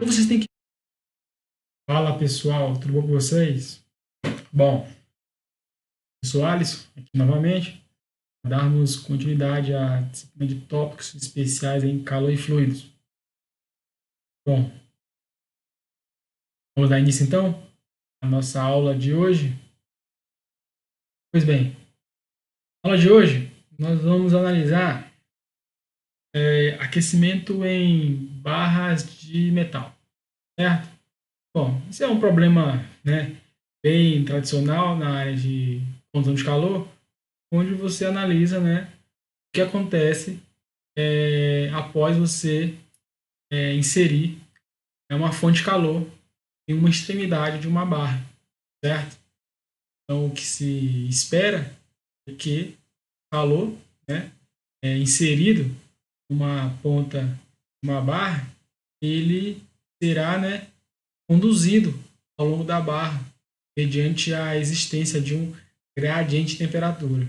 Então vocês têm que... Fala pessoal, tudo bom com vocês? Bom, eu sou Alisson, aqui novamente, para darmos continuidade à disciplina de tópicos especiais em calor e fluidos. Bom, vamos dar início então à nossa aula de hoje. Pois bem, na aula de hoje nós vamos analisar aquecimento em barras de metal, certo? Bom, isso é um problema, né, bem tradicional na área de condução de calor, onde você analisa, né, o que acontece após você inserir uma fonte de calor em uma extremidade de uma barra, certo? Então, o que se espera é que o calor, né, inserido numa ponta de uma barra, ele será, né, conduzido ao longo da barra, mediante a existência de um gradiente de temperatura.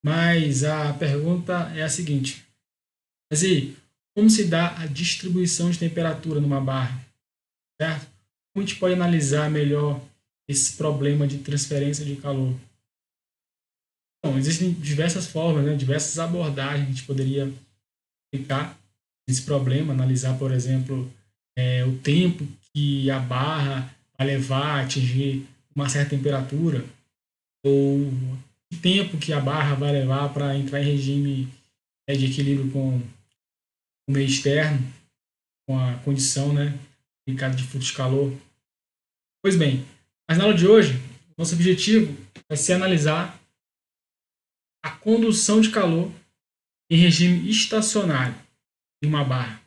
Mas a pergunta é a seguinte: mas aí, como se dá a distribuição de temperatura numa barra? Certo? Como a gente pode analisar melhor esse problema de transferência de calor? Bom, existem diversas formas, né, diversas abordagens que a gente poderia aplicar esse problema, analisar, por exemplo, o tempo que a barra vai levar a atingir uma certa temperatura, ou o tempo que a barra vai levar para entrar em regime de equilíbrio com o meio externo, com a condição, né, aplicada de fluxo de calor. Pois bem, mas na aula de hoje, nosso objetivo vai ser analisar a condução de calor em regime estacionário de uma barra.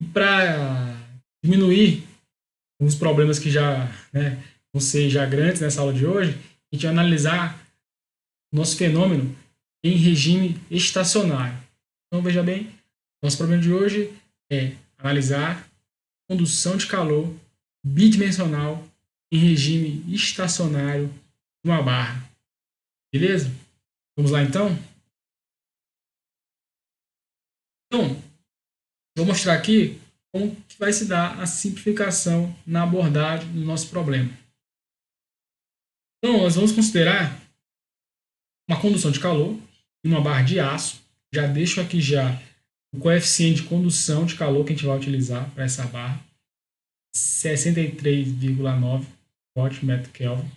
E para diminuir os problemas que já, né, vão ser já grandes nessa aula de hoje, a gente vai analisar o nosso fenômeno em regime estacionário. Então, veja bem, nosso problema de hoje é analisar a condução de calor bidimensional em regime estacionário de uma barra. Beleza? Vamos lá então? Então, vou mostrar aqui como que vai se dar a simplificação na abordagem do nosso problema. Então, nós vamos considerar uma condução de calor em uma barra de aço. Já deixo aqui já o coeficiente de condução de calor que a gente vai utilizar para essa barra, 63,9 watt metro Kelvin.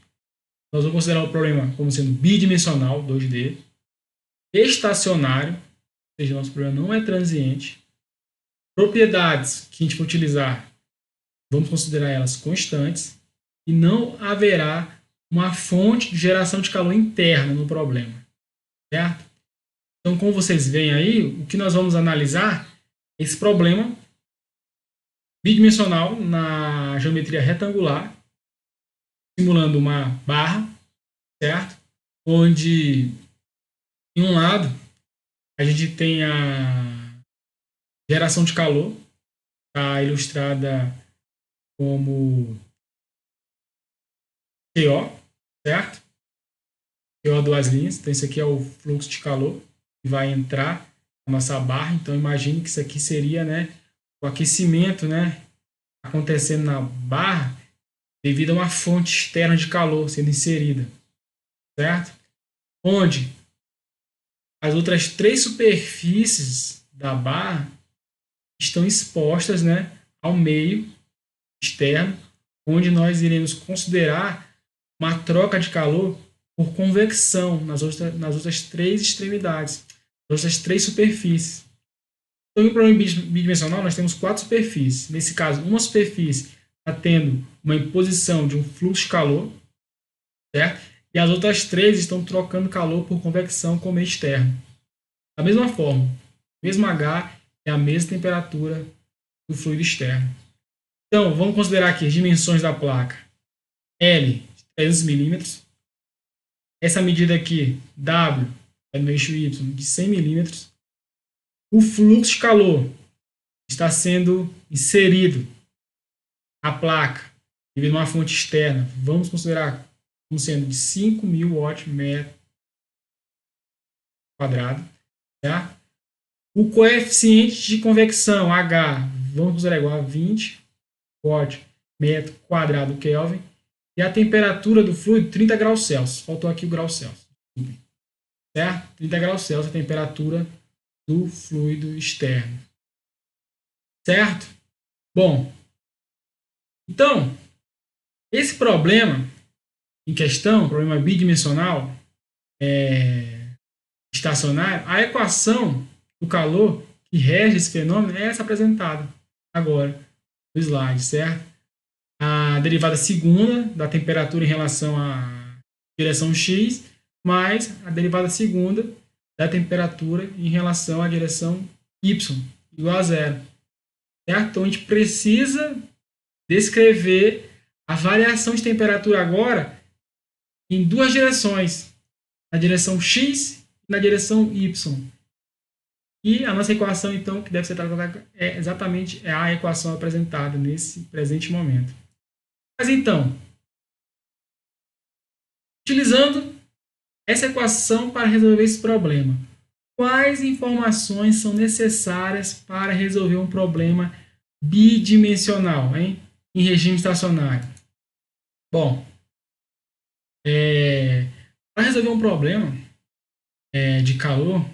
Nós vamos considerar o problema como sendo bidimensional, 2D, estacionário, ou seja, nosso problema não é transiente. Propriedades que a gente vai utilizar, vamos considerar elas constantes, e não haverá uma fonte de geração de calor interna no problema, certo? Então, como vocês veem aí, o que nós vamos analisar é esse problema bidimensional na geometria retangular, simulando uma barra, certo? Onde, em um lado, a gente tem a geração de calor, está ilustrada como QO, certo? QO duas linhas. Então, isso aqui é o fluxo de calor que vai entrar na nossa barra. Então, imagine que isso aqui seria, né, o aquecimento, né, acontecendo na barra devido a uma fonte externa de calor sendo inserida, certo? Onde as outras três superfícies da barra estão expostas, né, ao meio externo, onde nós iremos considerar uma troca de calor por convecção nas outras três extremidades, nas outras três superfícies. Então, no problema bidimensional, nós temos quatro superfícies. Nesse caso, uma superfície está tendo uma imposição de um fluxo de calor, certo? E as outras três estão trocando calor por convecção com o meio externo. Da mesma forma, o mesmo H é a mesma temperatura do fluido externo. Então, vamos considerar aqui as dimensões da placa. L, 300 milímetros. Essa medida aqui, W, é no eixo Y, de 100 milímetros. O fluxo de calor está sendo inserido na placa devido a uma fonte externa. Vamos considerar como sendo de 5.000 watts metro quadrado. Tá? O coeficiente de convecção, H, vamos considerar igual a 20. watt metro quadrado Kelvin. E a temperatura do fluido, 30 graus Celsius. Faltou aqui o grau Celsius. Certo? 30 graus Celsius a temperatura do fluido externo. Certo? Bom, então, esse problema em questão, problema bidimensional, estacionário, a equação do calor que rege esse fenômeno é essa apresentada agora no slide, certo? A derivada segunda da temperatura em relação à direção x, mais a derivada segunda da temperatura em relação à direção y, igual a zero. Certo? Então, a gente precisa descrever a variação de temperatura agora em duas direções, na direção x e na direção y. E a nossa equação, então, que deve ser tratada é exatamente a equação apresentada nesse presente momento. Mas, então, utilizando essa equação para resolver esse problema, quais informações são necessárias para resolver um problema bidimensional, hein, em regime estacionário? Bom, para resolver um problema de calor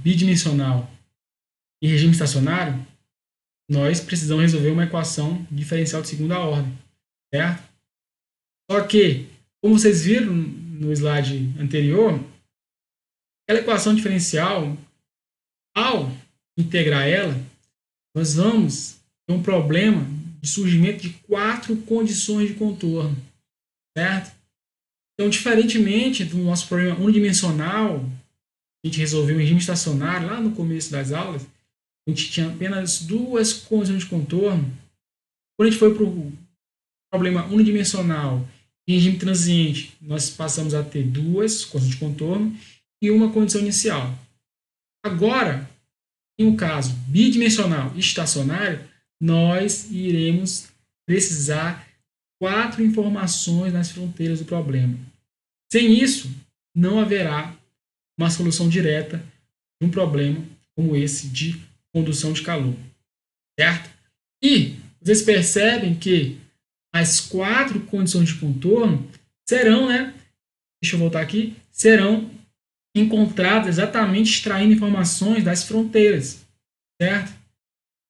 bidimensional em regime estacionário, nós precisamos resolver uma equação diferencial de segunda ordem, certo? Só que, como vocês viram no slide anterior, aquela equação diferencial, ao integrar ela, nós vamos ter um problema de surgimento de 4 condições de contorno, certo? Então, diferentemente do nosso problema unidimensional, a gente resolveu em regime estacionário lá no começo das aulas, a gente tinha apenas 2 condições de contorno. Quando a gente foi para o problema unidimensional em regime transiente, nós passamos a ter 2 condições de contorno e uma condição inicial. Agora, em um caso bidimensional e estacionário, nós iremos precisar 4 informações nas fronteiras do problema. Sem isso, não haverá uma solução direta de um problema como esse de condução de calor, certo? E vocês percebem que as 4 condições de contorno serão, deixa eu voltar aqui, serão encontradas exatamente extraindo informações das fronteiras, certo?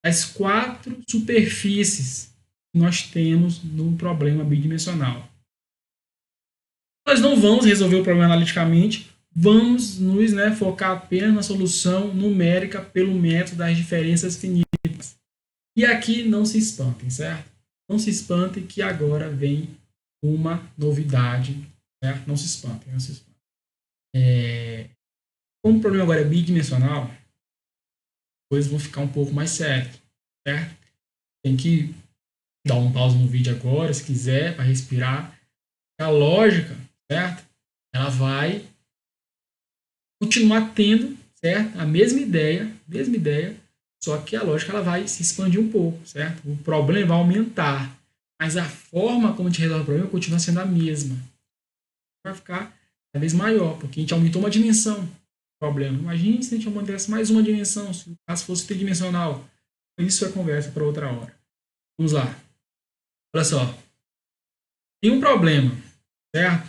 As 4 superfícies que nós temos no problema bidimensional. Nós não vamos resolver o problema analiticamente, vamos nos focar apenas na solução numérica pelo método das diferenças finitas. E aqui não se espantem, certo? Não se espantem que agora vem uma novidade, certo? Não se espantem, não se espantem. Como o problema agora é bidimensional, as coisas vão ficar um pouco mais sérias, certo? Tem que dar um pause no vídeo agora, se quiser, para respirar. A lógica, certo? Ela vai continuar tendo, certo? A mesma ideia, só que a lógica ela vai se expandir um pouco, certo? O problema vai aumentar, mas a forma como a gente resolve o problema continua sendo a mesma. Vai ficar cada vez maior, porque a gente aumentou uma dimensão do problema. Imagine se a gente aumentasse mais uma dimensão, se o caso fosse tridimensional. Isso é conversa para outra hora. Vamos lá. Olha só. Tem um problema, certo?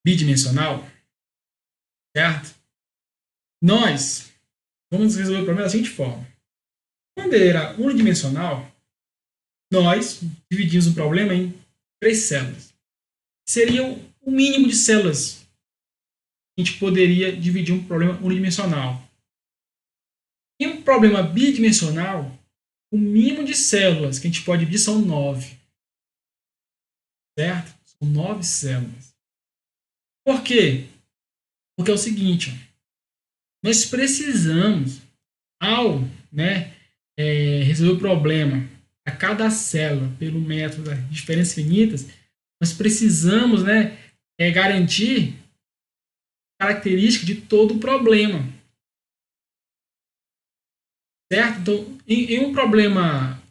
Bidimensional, certo? Nós vamos resolver o problema da seguinte forma. Quando ele era unidimensional, nós dividimos o problema em 3 células. Seriam o mínimo de células que a gente poderia dividir um problema unidimensional. Em um problema bidimensional, o mínimo de células que a gente pode dividir são 9. Certo? São 9 células. Por quê? Porque é o seguinte, nós precisamos, ao resolver o problema a cada célula pelo método das diferenças finitas, nós precisamos garantir característica de todo o problema. Certo? Então, em um problema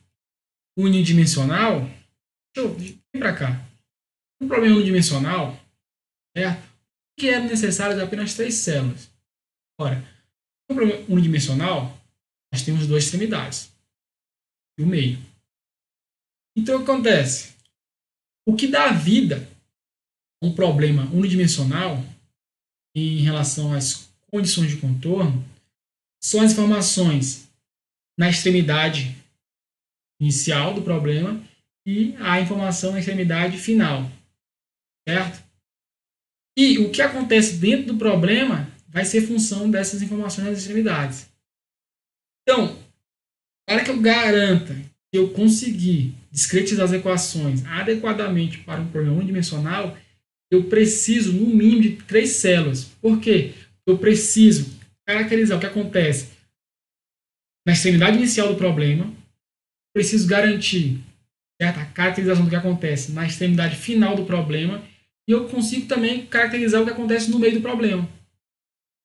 unidimensional, vem para cá. Um problema unidimensional, certo? O que é necessário é apenas 3 células. Ora, um problema unidimensional, Nós temos duas extremidades e o meio. Então, o que acontece? O que dá vida a um problema unidimensional em relação às condições de contorno são as informações na extremidade inicial do problema e a informação na extremidade final, certo? E o que acontece dentro do problema vai ser função dessas informações nas extremidades. Então, para que eu garanta que eu consegui discretizar as equações adequadamente para um problema unidimensional, eu preciso, no mínimo, de 3 células. Por quê? Eu preciso caracterizar o que acontece na extremidade inicial do problema, preciso garantir, certo, a caracterização do que acontece na extremidade final do problema, e eu consigo também caracterizar o que acontece no meio do problema.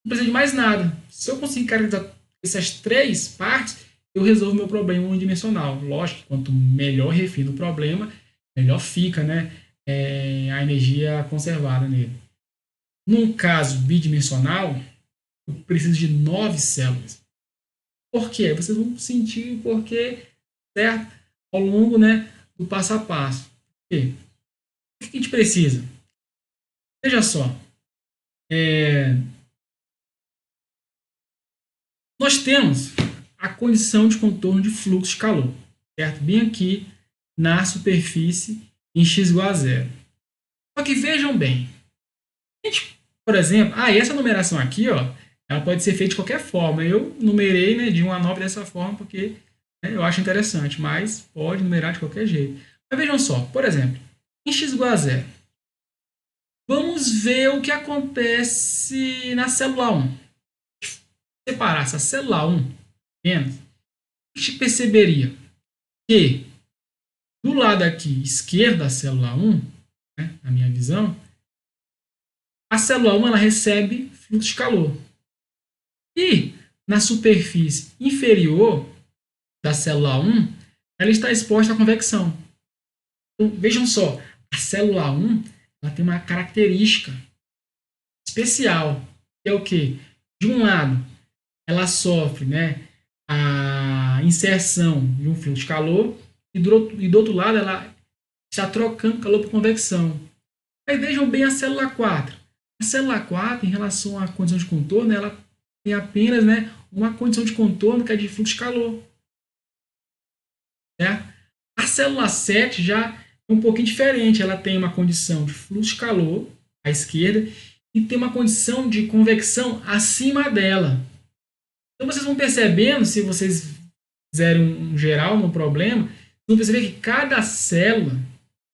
Não precisa de mais nada. Se eu conseguir caracterizar essas 3 partes, eu resolvo meu problema unidimensional. Lógico que quanto melhor refino o problema, melhor fica, né, a energia conservada nele. Num caso bidimensional, eu preciso de 9 células. Por quê? Vocês vão sentir o porquê, certo? Ao longo, né, do passo a passo. Por quê? O que a gente precisa? Veja só. Nós temos a condição de contorno de fluxo de calor, certo? Bem aqui na superfície em x igual a 0. Só que vejam bem, a gente, por exemplo, essa numeração aqui, ó, ela pode ser feita de qualquer forma. Eu numerei, né, de 1 a 9 dessa forma porque, né, eu acho interessante, mas pode numerar de qualquer jeito. Mas vejam só, por exemplo, em x igual a 0, vamos ver o que acontece na célula 1. Separar essa célula 1 apenas, a gente perceberia que do lado aqui esquerdo da célula 1, né, na minha visão, a célula 1 ela recebe fluxo de calor. E na superfície inferior da célula 1, ela está exposta à convecção. Então, vejam só, a célula 1 ela tem uma característica especial, que é o quê? De um lado, ela sofre, né, a inserção de um fluxo de calor e do outro lado ela está trocando calor por convecção. Aí vejam bem a célula 4. A célula 4, em relação à condição de contorno, ela tem apenas, né, uma condição de contorno que é de fluxo de calor. Certo? A célula 7 já é um pouquinho diferente. Ela tem uma condição de fluxo de calor à esquerda e tem uma condição de convecção acima dela. Então vocês vão percebendo, se vocês fizerem um geral no problema, vocês vão perceber que cada célula,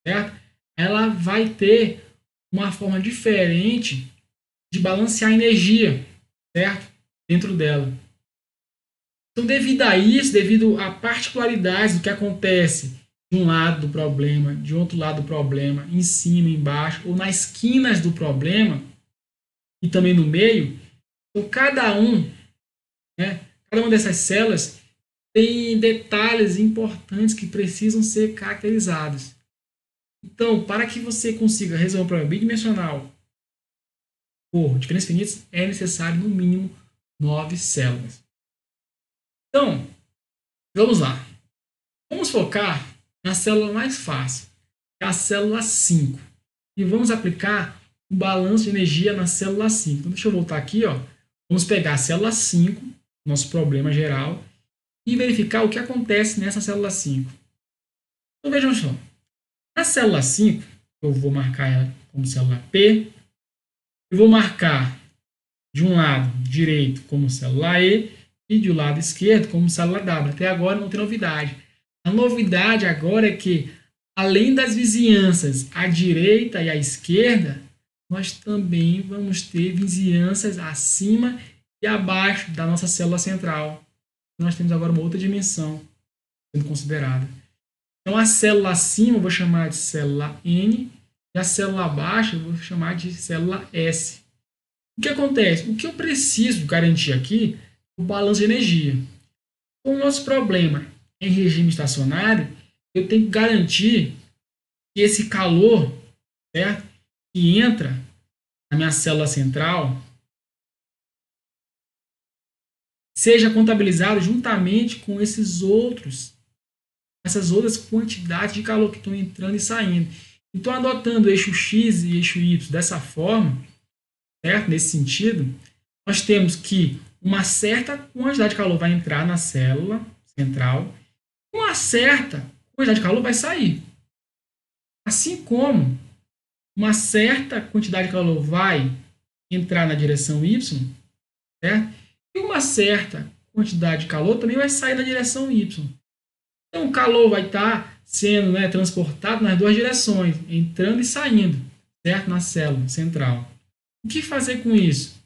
certo, ela vai ter uma forma diferente de balancear a energia, certo, dentro dela. Então, devido a isso, devido a particularidades do que acontece de um lado do problema, de outro lado do problema, em cima, embaixo, ou nas esquinas do problema, e também no meio, então cada uma dessas células tem detalhes importantes que precisam ser caracterizados. Então, para que você consiga resolver um problema bidimensional por diferenças finitas, é necessário, no mínimo, 9 células. Então, vamos lá. Vamos focar na célula mais fácil, que é a célula 5. E vamos aplicar o balanço de energia na célula 5. Então, deixa eu voltar aqui. Ó. Vamos pegar a célula 5, nosso problema geral, e verificar o que acontece nessa célula 5. Então, vejam só. Na célula 5, eu vou marcar ela como célula P. Eu vou marcar de um lado direito como célula E e do lado esquerdo como célula W. Até agora não tem novidade. A novidade agora é que, além das vizinhanças à direita e à esquerda, nós também vamos ter vizinhanças acima e abaixo da nossa célula central. Nós temos agora uma outra dimensão sendo considerada. Então, a célula acima eu vou chamar de célula N e a célula abaixo eu vou chamar de célula S. O que acontece? O que eu preciso garantir aqui é o balanço de energia. Como o nosso problema é em regime estacionário, eu tenho que garantir que esse calor, certo, que entra na minha célula central seja contabilizado juntamente com essas outras quantidades de calor que estão entrando e saindo. Então, adotando o eixo X e eixo Y dessa forma, certo? Nesse sentido, nós temos que uma certa quantidade de calor vai entrar na célula central, uma certa quantidade de calor vai sair. Assim como uma certa quantidade de calor vai entrar na direção Y, certo? E uma certa quantidade de calor também vai sair na direção Y. Então, o calor vai estar sendo, né, transportado nas duas direções, entrando e saindo, certo? Na célula central. O que fazer com isso?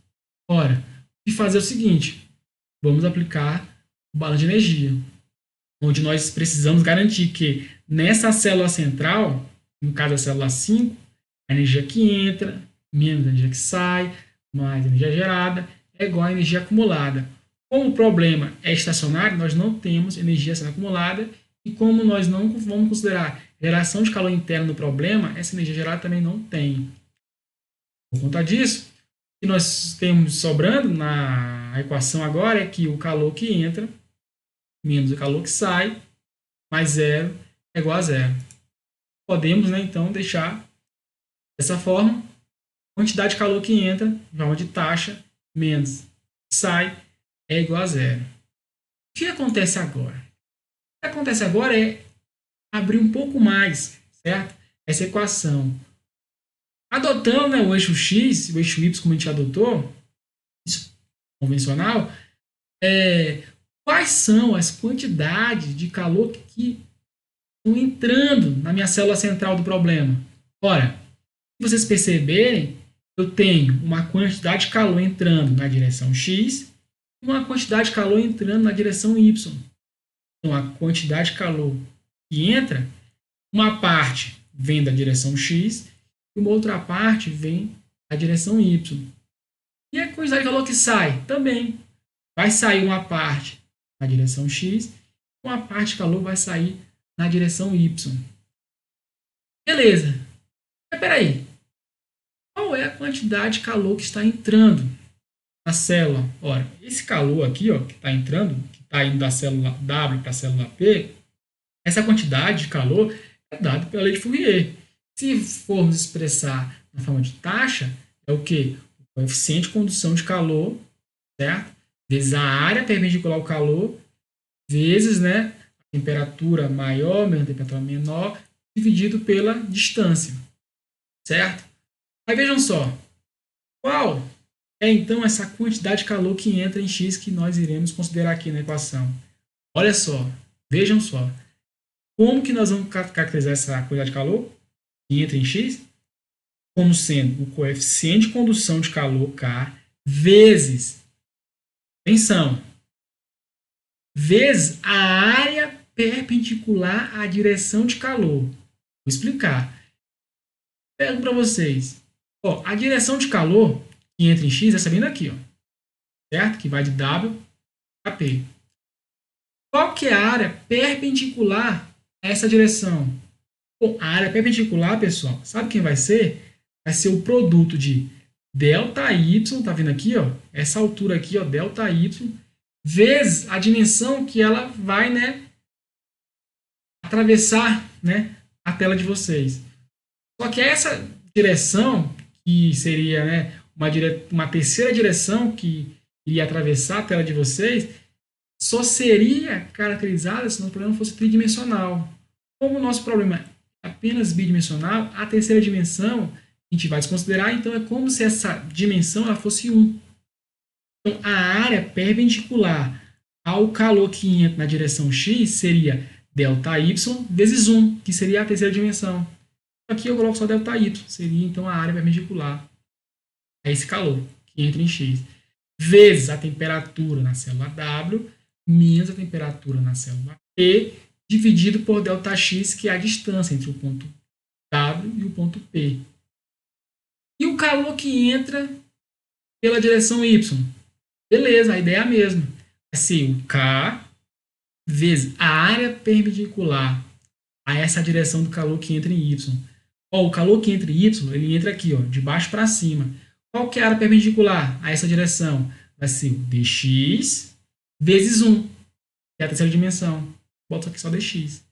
Ora, o que fazer é o seguinte, vamos aplicar o balanço de energia, onde nós precisamos garantir que nessa célula central, no caso da célula 5, a energia que entra, menos a energia que sai, mais a energia gerada, é igual à energia acumulada. Como o problema é estacionário, nós não temos energia sendo acumulada, e como nós não vamos considerar geração de calor interno no problema, essa energia gerada também não tem. Por conta disso, o que nós temos sobrando na equação agora é que o calor que entra menos o calor que sai, mais zero, é igual a zero. Podemos, né, então, deixar dessa forma, a quantidade de calor que entra, em forma de taxa, menos sai, é igual a zero. O que acontece agora? O que acontece agora é abrir um pouco mais, certo? Essa equação. Adotando, né, o eixo X, o eixo Y, como a gente adotou, isso convencional, quais são as quantidades de calor que estão entrando na minha célula central do problema? Ora, se vocês perceberem, eu tenho uma quantidade de calor entrando na direção X e uma quantidade de calor entrando na direção Y. Então, a quantidade de calor que entra, uma parte vem da direção X e uma outra parte vem da direção Y. E a quantidade de calor que sai? Também vai sair uma parte na direção X, uma parte de calor vai sair na direção Y. Beleza. Mas peraí, qual é a quantidade de calor que está entrando na célula? Ora, esse calor aqui, ó, que está entrando, que está indo da célula W para a célula P, essa quantidade de calor é dada pela lei de Fourier. Se formos expressar na forma de taxa, é o quê? O coeficiente de condução de calor, certo? Vezes a área perpendicular ao calor, vezes, né, a temperatura maior menos a temperatura menor, dividido pela distância, certo? Aí vejam só, qual é então essa quantidade de calor que entra em X que nós iremos considerar aqui na equação? Olha só, vejam só, como que nós vamos caracterizar essa quantidade de calor que entra em X? Como sendo o coeficiente de condução de calor K vezes, atenção, vezes a área perpendicular à direção de calor. Vou explicar. Pergunto para vocês. Ó, a direção de calor que entra em X é essa vindo aqui, ó, certo? Que vai de W a P. Qual que é a área perpendicular a essa direção? Bom, a área perpendicular, pessoal, sabe quem vai ser? Vai ser o produto de delta Y, tá vendo aqui, ó? Essa altura aqui, ó, delta Y, vezes a dimensão que ela vai, né, atravessar, né, a tela de vocês. Só que essa direção, que seria, né, uma terceira direção que iria atravessar a tela de vocês, só seria caracterizada se o nosso problema fosse tridimensional. Como o nosso problema é apenas bidimensional, a terceira dimensão a gente vai desconsiderar, então é como se essa dimensão ela fosse 1. Então, a área perpendicular ao calor que entra na direção X seria delta Y vezes 1, que seria a terceira dimensão. Aqui eu coloco só delta Y, seria então a área perpendicular a esse calor que entra em X, vezes a temperatura na célula W, menos a temperatura na célula P, dividido por ΔX, que é a distância entre o ponto W e o ponto P. E o calor que entra pela direção Y? Beleza, a ideia é a mesma. Vai ser o K vezes a área perpendicular a essa direção do calor que entra em Y. Ó, o calor que entra em Y, ele entra aqui, ó, de baixo para cima. Qual que é a área perpendicular a essa direção? Vai ser o dx vezes 1, que é a terceira dimensão. Boto aqui só dx.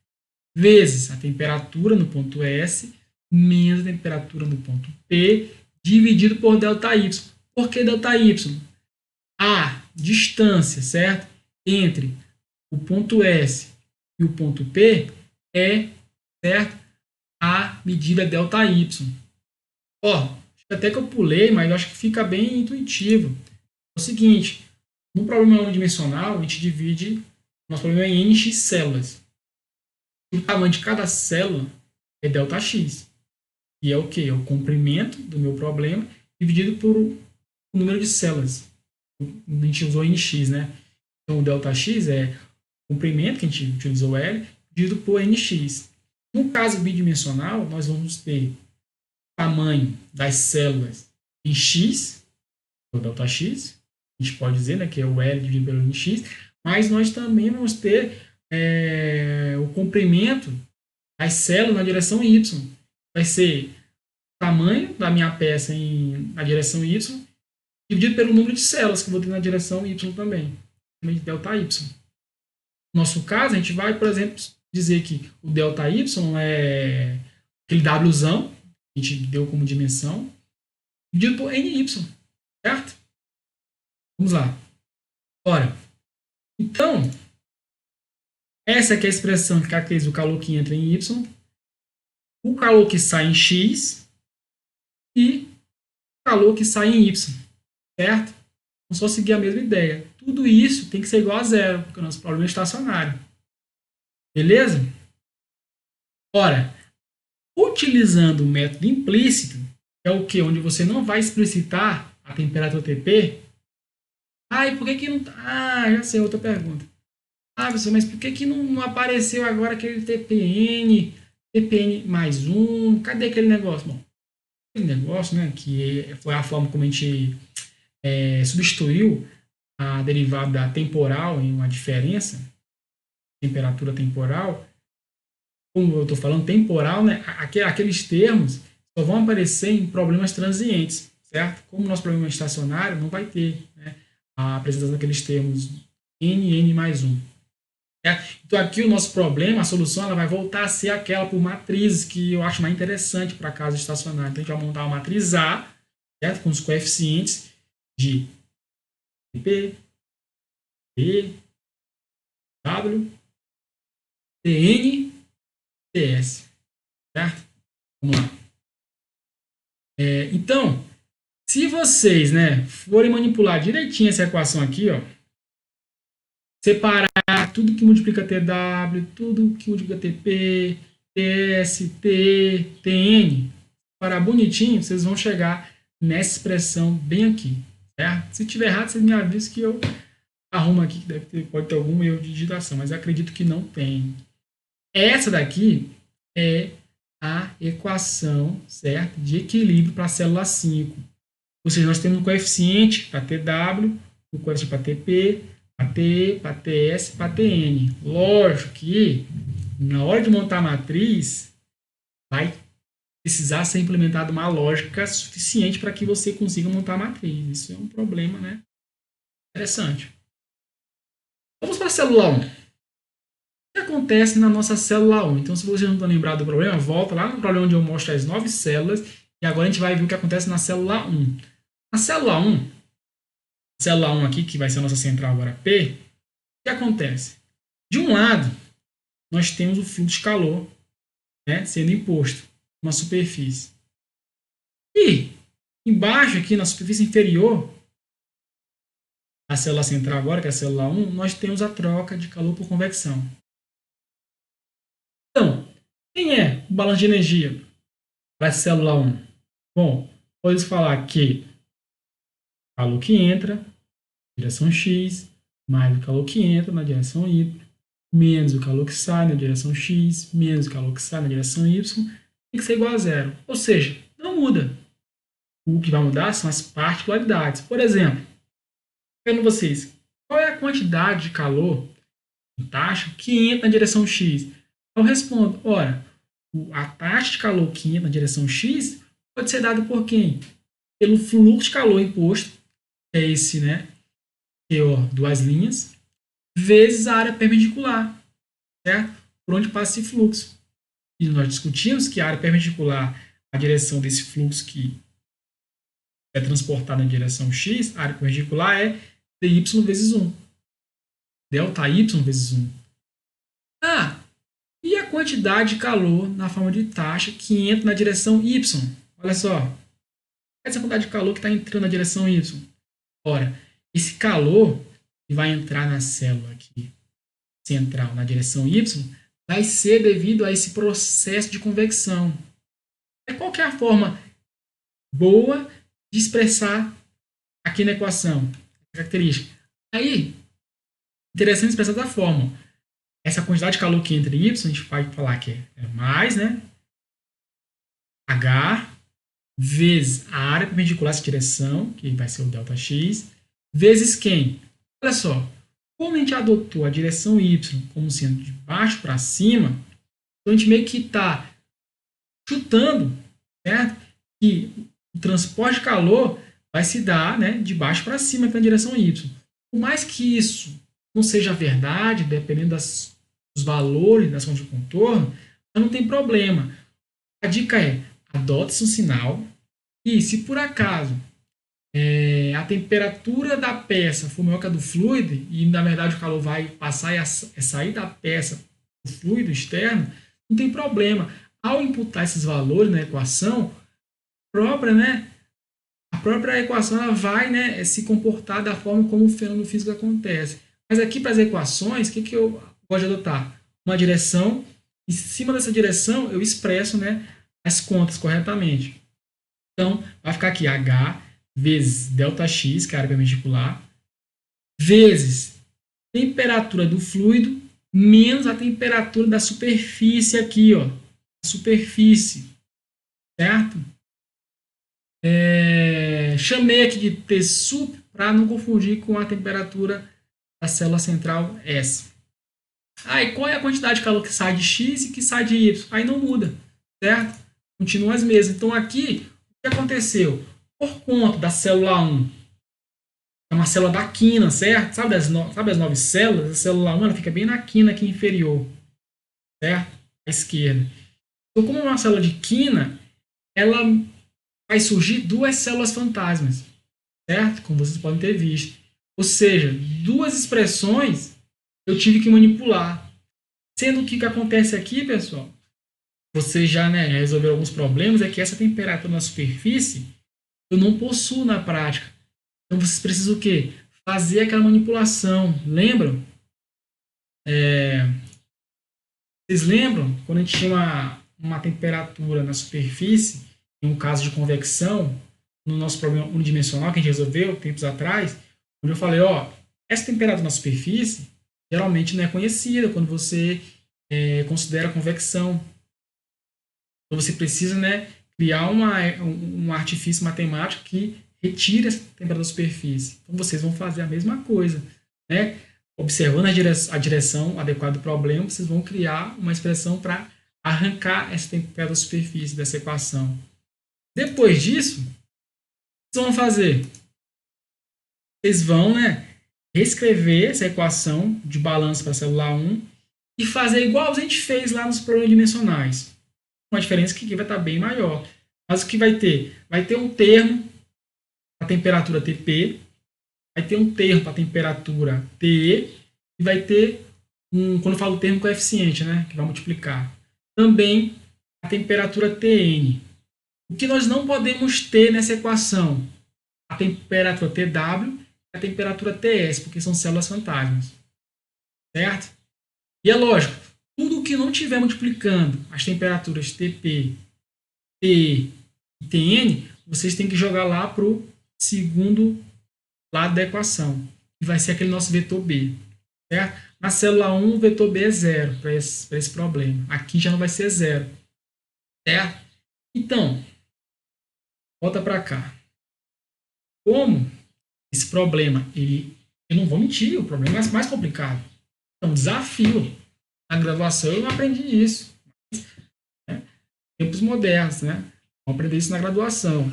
Vezes a temperatura no ponto S, menos a temperatura no ponto P, dividido por ΔY. Por que ΔY? A distância, certo? Entre o ponto S e o ponto P é, certo? A medida ΔY. Ó, até que eu pulei, mas eu acho que fica bem intuitivo. É o seguinte, no problema unidimensional, a gente divide nosso problema em nx células. O tamanho de cada célula é ΔX. E é o que? É o comprimento do meu problema dividido por o número de células. A gente usou nx, né? Então, o ΔX é o comprimento, que a gente utilizou L, dividido por nx. No caso bidimensional, nós vamos ter o tamanho das células em x, o ΔX, a gente pode dizer, né, que é o L dividido pelo nx, mas nós também vamos ter o comprimento das células na direção y. Vai ser o tamanho da minha peça na direção y, dividido pelo número de células que eu vou ter na direção y também, de ΔY. No nosso caso, a gente vai, por exemplo, dizer que o ΔY é aquele Wzão, que a gente deu como dimensão, dividido por NY, certo? Vamos lá. Ora, então, essa aqui é a expressão que caracteriza o calor que entra em Y, o calor que sai em X e o calor que sai em Y, certo? Vamos só seguir a mesma ideia. Tudo isso tem que ser igual a zero, porque o nosso problema é estacionário. Beleza? Ora, utilizando o método implícito, que é o que? Onde você não vai explicitar a temperatura Tp. E por que não... já sei outra pergunta. Professor, mas por que não apareceu agora aquele TPN mais 1? Cadê aquele negócio? Bom, aquele negócio, né, que foi a forma como a gente substituiu a derivada temporal em uma diferença, temperatura temporal. Como eu estou falando, temporal, né, aqueles termos só vão aparecer em problemas transientes, certo? Como o nosso problema é estacionário, não vai ter, né, a apresentação daqueles termos n mais 1. Então aqui o nosso problema, a solução, ela vai voltar a ser aquela por matrizes, que eu acho mais interessante para caso estacionário. Então a gente vai montar uma matriz A, certo? Com os coeficientes de P, P, W, Tn, Ts, certo? Vamos lá. Então, se vocês, né, forem manipular direitinho essa equação aqui, ó, separar tudo que multiplica TW, tudo que multiplica TP, TS, T, TN, separar bonitinho, vocês vão chegar nessa expressão bem aqui, certo? Se tiver errado, vocês me avisam que eu arrumo aqui, que pode ter algum erro de digitação, mas acredito que não tem. Essa daqui é a equação, certo, de equilíbrio para a célula 5. Ou seja, nós temos um coeficiente para TW, um coeficiente para TP, para TE, para TS, para TN. Lógico que na hora de montar a matriz vai precisar ser implementada uma lógica suficiente para que você consiga montar a matriz. Isso é um problema, né? Interessante. Vamos para a célula 1. O que acontece na nossa célula 1? Então, se você não está lembrado do problema, volta lá no problema onde eu mostro as 9 células e agora a gente vai ver o que acontece na célula 1. Na célula 1, célula 1 aqui, que vai ser a nossa central agora P, o que acontece? De um lado, nós temos o fluxo de calor, né, sendo imposto numa superfície. E embaixo, aqui na superfície inferior, a célula central agora, que é a célula 1, nós temos a troca de calor por convecção. Então, quem é o balanço de energia para a célula 1? Bom, podemos falar que o calor que entra na direção X, mais o calor que entra na direção Y, menos o calor que sai na direção X, menos o calor que sai na direção Y, tem que ser igual a zero. Ou seja, não muda. O que vai mudar são as particularidades. Por exemplo, vendo vocês, qual é a quantidade de calor em taxa que entra na direção X? Eu respondo, ora, a taxa de calor que entra na direção X pode ser dada por quem? Pelo fluxo de calor imposto, que é esse, né? Que é, duas linhas, vezes a área perpendicular, certo? Por onde passa esse fluxo. E nós discutimos que a área perpendicular à direção desse fluxo que é transportado na direção x, a área perpendicular é dy vezes 1. Delta y vezes 1. Ah, e a quantidade de calor na forma de taxa que entra na direção y? Olha só, essa quantidade de calor que está entrando na direção y. Ora, esse calor que vai entrar na célula aqui central na direção y vai ser devido a esse processo de convecção. Qual que é a forma boa de expressar aqui na equação? Característica. Aí, interessante expressar da forma. Essa quantidade de calor que entra em y, a gente vai falar que é mais, né? H vezes a área perpendicular à direção, que vai ser o ΔX, vezes quem? Olha só, como a gente adotou a direção y como sendo de baixo para cima, então a gente meio que está chutando, certo? Que o transporte de calor vai se dar, né, de baixo para cima aqui na direção y. Por mais que isso não seja verdade, dependendo dos valores das fontes de contorno, não tem problema. A dica é, adote-se um sinal e, se por acaso a temperatura da peça for maior que a do fluido, e na verdade o calor vai passar e sair da peça do fluido externo, não tem problema. Ao imputar esses valores na equação, a própria equação ela vai, né, se comportar da forma como o fenômeno físico acontece. Mas aqui para as equações, o que eu gosto de adotar? Uma direção, em cima dessa direção eu expresso, né, as contas corretamente. Então, vai ficar aqui H vezes ΔX, que é a área perpendicular, vezes temperatura do fluido, menos a temperatura da superfície aqui, ó. A superfície, certo? Chamei aqui de T sup para não confundir com a temperatura da célula central S. Aí, qual é a quantidade de calor que sai de X e que sai de Y? Aí não muda, certo? Continuam as mesmas. Então, aqui, o que aconteceu? Por conta da célula 1, é uma célula da quina, certo? Sabe as 9 células? A célula 1 ela fica bem na quina aqui inferior, certo? À esquerda. Então, como é uma célula de quina, ela vai surgir duas células fantasmas, certo? Como vocês podem ter visto. Ou seja, duas expressões eu tive que manipular. Sendo que o que acontece aqui, pessoal, você já, né, resolveu alguns problemas, é que essa temperatura na superfície eu não possuo na prática. Então vocês precisam o quê? Fazer aquela manipulação. Lembram? Vocês lembram quando a gente tinha uma temperatura na superfície, em um caso de convecção, no nosso problema unidimensional que a gente resolveu tempos atrás, onde eu falei, ó, essa temperatura na superfície geralmente não é conhecida quando você considera a convecção. Então você precisa, né, criar um artifício matemático que retire essa temperatura da superfície. Então vocês vão fazer a mesma coisa, né? Observando a direção adequada do problema, vocês vão criar uma expressão para arrancar essa temperatura da superfície dessa equação. Depois disso, o que vocês vão fazer? Vocês vão, né, reescrever essa equação de balanço para a célula 1 e fazer igual a gente fez lá nos problemas dimensionais. Uma diferença que aqui vai estar bem maior. Mas o que vai ter? Vai ter um termo para a temperatura Tp, vai ter um termo para a temperatura TE e vai ter quando eu falo termo, coeficiente, né, que vai multiplicar. Também a temperatura Tn. O que nós não podemos ter nessa equação? A temperatura TW e a temperatura TS, porque são células fantasmas. Certo? E é lógico, tudo que não estiver multiplicando as temperaturas TP, TE e Tn, vocês têm que jogar lá para o segundo lado da equação, que vai ser aquele nosso vetor B. Certo? Na célula 1, o vetor B é 0 para esse problema. Aqui já não vai ser 0. Certo? Então, volta para cá. Como esse problema, eu não vou mentir, o problema é mais complicado. É um desafio. Na graduação eu não aprendi isso. Né? Tempos modernos, né? Vamos aprender isso na graduação.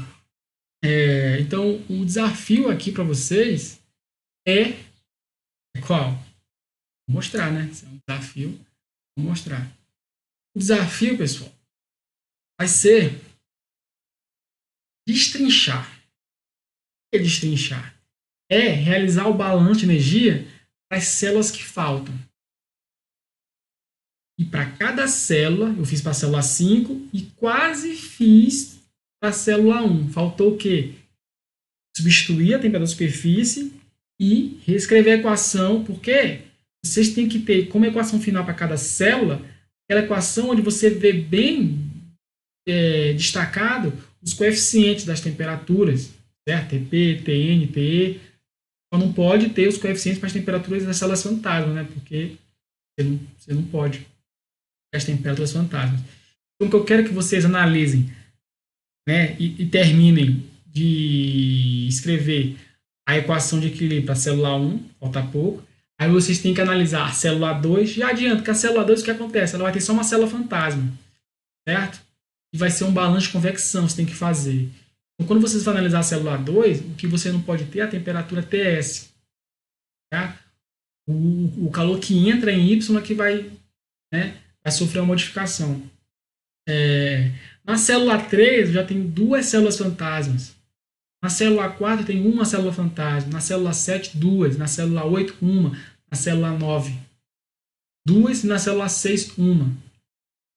Então, o desafio aqui para vocês é qual? Vou mostrar, né? Isso é um desafio. Vou mostrar. O desafio, pessoal, vai ser destrinchar. O que é destrinchar? É realizar o balanço de energia das células que faltam. E para cada célula, eu fiz para a célula 5 e quase fiz para a célula 1. Faltou o quê? Substituir a temperatura da superfície e reescrever a equação, porque vocês têm que ter como equação final para cada célula aquela equação onde você vê bem destacado os coeficientes das temperaturas, certo? TP, TN, TE. Só não pode ter os coeficientes para as temperaturas das células fantasma, né? Porque você não pode ter as temperaturas fantasmas. Então, o que eu quero que vocês analisem, né, e terminem de escrever a equação de equilíbrio para a célula 1, falta pouco. Aí vocês têm que analisar a célula 2. Já adianto que a célula 2, o que acontece? Ela vai ter só uma célula fantasma, certo? E vai ser um balanço de convecção, você tem que fazer. Então, quando vocês vão analisar a célula 2, o que você não pode ter é a temperatura TS. Tá? O calor que entra em Y é que vai, né, vai sofrer uma modificação. Na célula 3, já tem duas células fantasmas. Na célula 4 tem uma célula fantasma. Na célula 7, duas. Na célula 8, uma. Na célula 9, duas. E na célula 6, uma.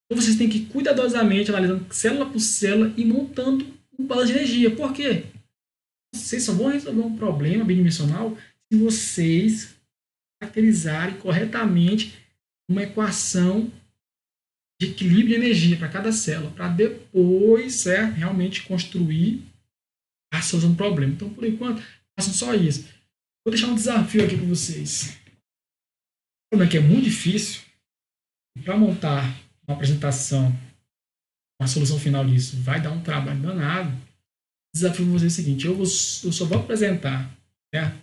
Então vocês têm que ir cuidadosamente analisando célula por célula e montando um balanço de energia. Por quê? Vocês só vão resolver um problema bidimensional se vocês caracterizarem corretamente uma equação de equilíbrio de energia para cada célula, para depois, certo, realmente construir a solução do problema. Então, por enquanto, façam só isso. Vou deixar um desafio aqui para vocês. O problema é que é muito difícil. Para montar uma apresentação, uma solução final disso, vai dar um trabalho danado. O desafio para vocês é o seguinte: eu só vou apresentar, certo,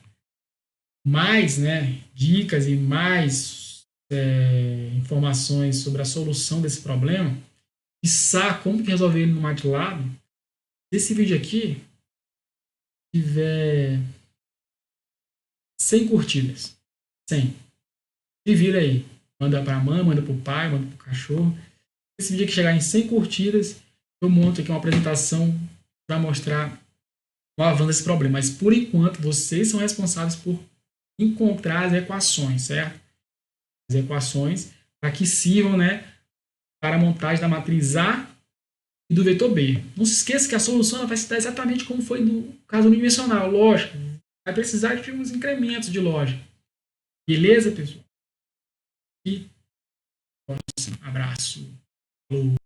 mais, né, dicas e mais informações sobre a solução desse problema, e como que resolver ele no MATLAB. Se esse vídeo aqui tiver 100 curtidas, 100, se vira aí, manda para a mãe, manda para o pai, manda para o cachorro. Se esse vídeo aqui chegar em 100 curtidas, eu monto aqui uma apresentação para mostrar o avanço desse problema. Mas por enquanto, vocês são responsáveis por encontrar as equações, certo? As equações para que sirvam, né, para a montagem da matriz A e do vetor B. Não se esqueça que a solução vai se dar exatamente como foi no caso unidimensional. Lógico, vai precisar de uns incrementos de lógica. Beleza, pessoal? E abraço. Falou.